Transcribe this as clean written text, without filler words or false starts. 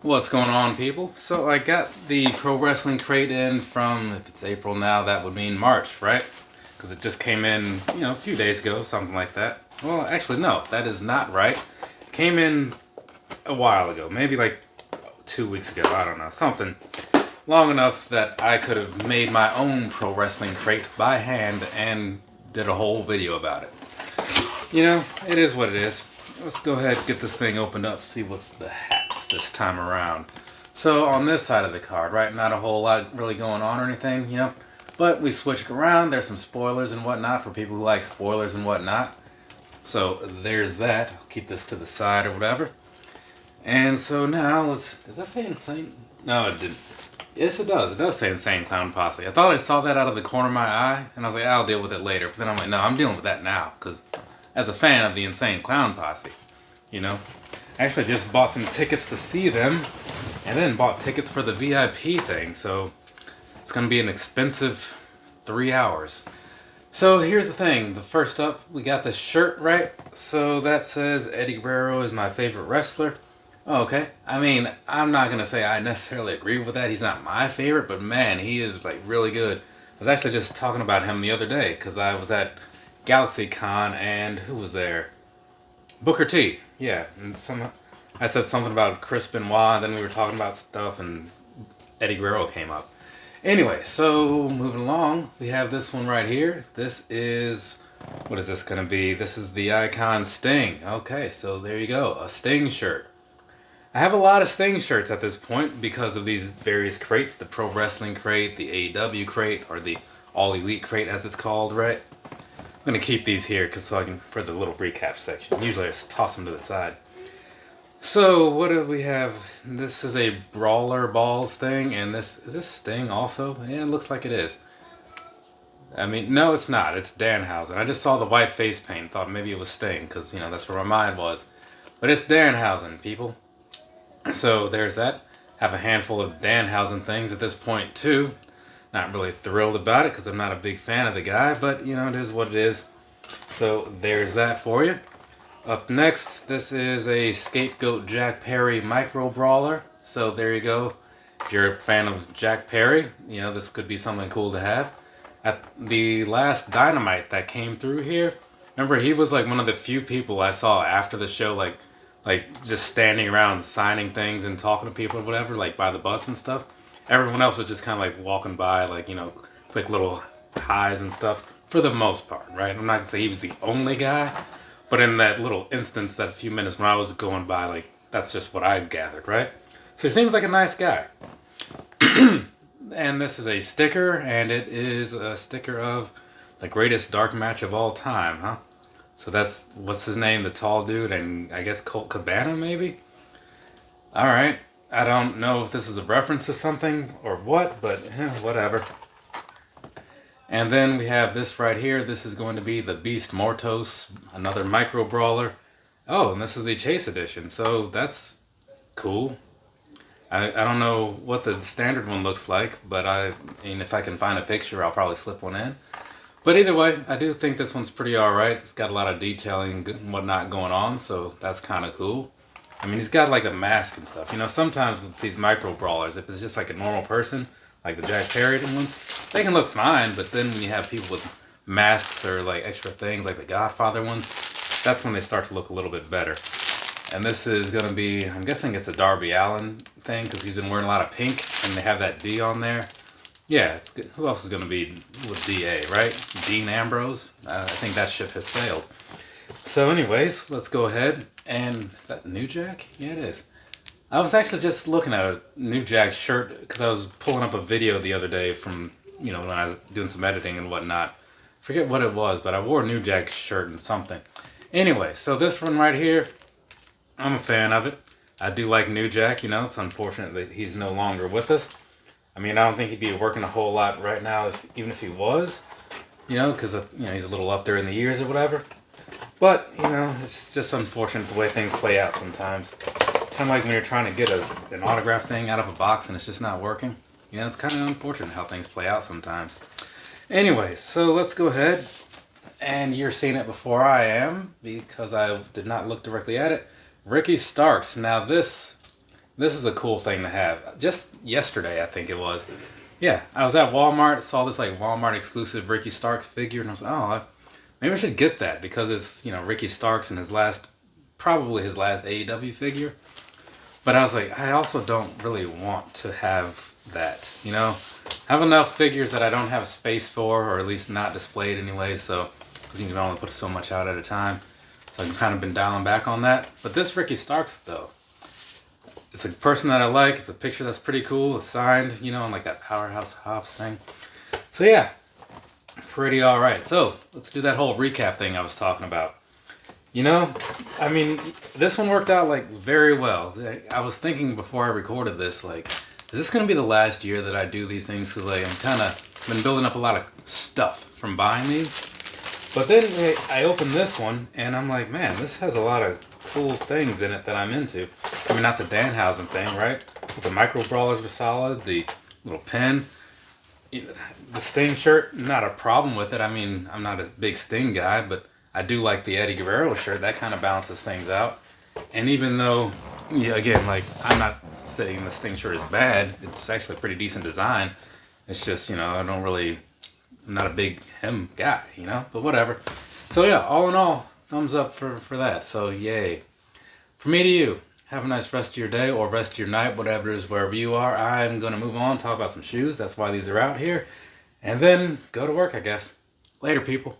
What's going on, people? So I got the Pro Wrestling crate in from, if it's April now, that would mean March, right? Because it just came in, a few days ago, something like that. Well, actually, no, that is not right. It came in a while ago, maybe like 2 weeks ago, I don't know, something long enough that I could have made my own Pro Wrestling crate by hand and did a whole video about it. It is what it is. Let's go ahead and get this thing opened up, see what's the hats this time around. So on this side of the card, right, not a whole lot really going on or anything, but we switched around. There's some spoilers and whatnot for people who like spoilers and whatnot. So there's that. I'll keep this to the side or whatever. And so now does that say insane? No, it didn't. Yes, it does. It does say Insane Clown Posse. I thought I saw that out of the corner of my eye, and I was like, I'll deal with it later. But then I'm like, no, I'm dealing with that now, because as a fan of the Insane Clown Posse, I actually just bought some tickets to see them, and then bought tickets for the VIP thing, so it's going to be an expensive 3 hours. So here's the thing. The first up, we got this shirt, right? So that says Eddie Guerrero is my favorite wrestler. Oh, okay. I mean, I'm not going to say I necessarily agree with that. He's not my favorite, but man, he is like really good. I was actually just talking about him the other day because I was at Galaxy Con and who was there? Booker T. Yeah. And I said something about Chris Benoit, and then we were talking about stuff and Eddie Guerrero came up. Anyway, so moving along, we have this one right here. This is, what is this going to be? This is the Icon Sting. Okay, so there you go, a Sting shirt. I have a lot of Sting shirts at this point because of these various crates, the Pro Wrestling crate, the AEW crate, or the All Elite crate as it's called, right? I'm going to keep these here so I can, for the little recap section. Usually I just toss them to the side. So, what do we have? This is a Brawler Balls thing, and is this Sting also? Yeah, it looks like it is. I mean, no, it's not. It's Danhausen. I just saw the white face paint, thought maybe it was Sting, because, that's where my mind was. But it's Danhausen, people. So, there's that. Have a handful of Danhausen things at this point, too. Not really thrilled about it, because I'm not a big fan of the guy, but, it is what it is. So, there's that for you. Up next, this is a Scapegoat Jack Perry Micro Brawler. So there you go. If you're a fan of Jack Perry, this could be something cool to have. At the last Dynamite that came through here, remember he was like one of the few people I saw after the show, like just standing around signing things and talking to people or whatever, like by the bus and stuff. Everyone else was just kind of like walking by, like, quick little highs and stuff for the most part, right? I'm not gonna say he was the only guy. But in that little instance, that few minutes when I was going by, like, that's just what I gathered, right? So he seems like a nice guy. And this is a sticker, and it is a sticker of the greatest dark match of all time, huh? So that's, what's his name? The tall dude, and I guess Colt Cabana, maybe? Alright. I don't know if this is a reference to something or what, but whatever. And then we have this right here. This is going to be the Beast Mortos, another micro brawler. Oh, and this is the Chase edition, so that's cool. I don't know what the standard one looks like, but I mean, if I can find a picture, I'll probably slip one in. But either way, I do think this one's pretty alright. It's got a lot of detailing and whatnot going on, so that's kind of cool. I mean, he's got like a mask and stuff. Sometimes with these micro brawlers, if it's just like a normal person, like the Jack Perry ones, they can look fine, but then when you have people with masks or like extra things like the Godfather ones, that's when they start to look a little bit better. And this is going to be, I'm guessing it's a Darby Allin thing because he's been wearing a lot of pink and they have that D on there. Yeah, it's good. Who else is going to be with DA, right? Dean Ambrose? I think that ship has sailed. So anyways, let's go ahead and, is that New Jack? Yeah, it is. I was actually just looking at a New Jack shirt because I was pulling up a video the other day from, when I was doing some editing and whatnot. Forget what it was, but I wore a New Jack shirt and something. Anyway, so this one right here, I'm a fan of it. I do like New Jack, it's unfortunate that he's no longer with us. I mean, I don't think he'd be working a whole lot right now, even if he was, because, he's a little up there in the years or whatever. But, it's just unfortunate the way things play out sometimes. Kind of like when you're trying to get an autograph thing out of a box and it's just not working. It's kind of unfortunate how things play out sometimes. Anyway, so let's go ahead. And you're seeing it before I am because I did not look directly at it. Ricky Starks. Now this this is a cool thing to have. Just yesterday, I think it was. Yeah, I was at Walmart, saw this like Walmart exclusive Ricky Starks figure, and I was like, oh, maybe I should get that because it's, you know, Ricky Starks and probably his last AEW figure. But I was like, I also don't really want to have that, you know? I have enough figures that I don't have space for, or at least not displayed anyway, so, because you can only put so much out at a time. So I've kind of been dialing back on that. But this Ricky Starks, though, it's a person that I like. It's a picture that's pretty cool. It's signed, you know, on like that Powerhouse Hobbs thing. So yeah, pretty alright. So let's do that whole recap thing I was talking about. You know, I mean, this one worked out like very well. I was thinking before I recorded this, like, is this going to be the last year that I do these things? Because like, I'm kind of been building up a lot of stuff from buying these. But then I opened this one and I'm like, man, this has a lot of cool things in it that I'm into. I mean, not the Danhausen thing, right? The micro brawlers were solid. The little pen. The Sting shirt, not a problem with it. I mean, I'm not a big Sting guy, but I do like the Eddie Guerrero shirt. That kind of balances things out. And even though, yeah, again, like, I'm not saying the Sting shirt is bad. It's actually a pretty decent design. It's just, you know, I'm not a big him guy, you know? But whatever. So yeah, all in all, thumbs up for that. So yay. From me to you, have a nice rest of your day or rest of your night, whatever it is, wherever you are. I'm going to move on, talk about some shoes. That's why these are out here. And then go to work, I guess. Later, people.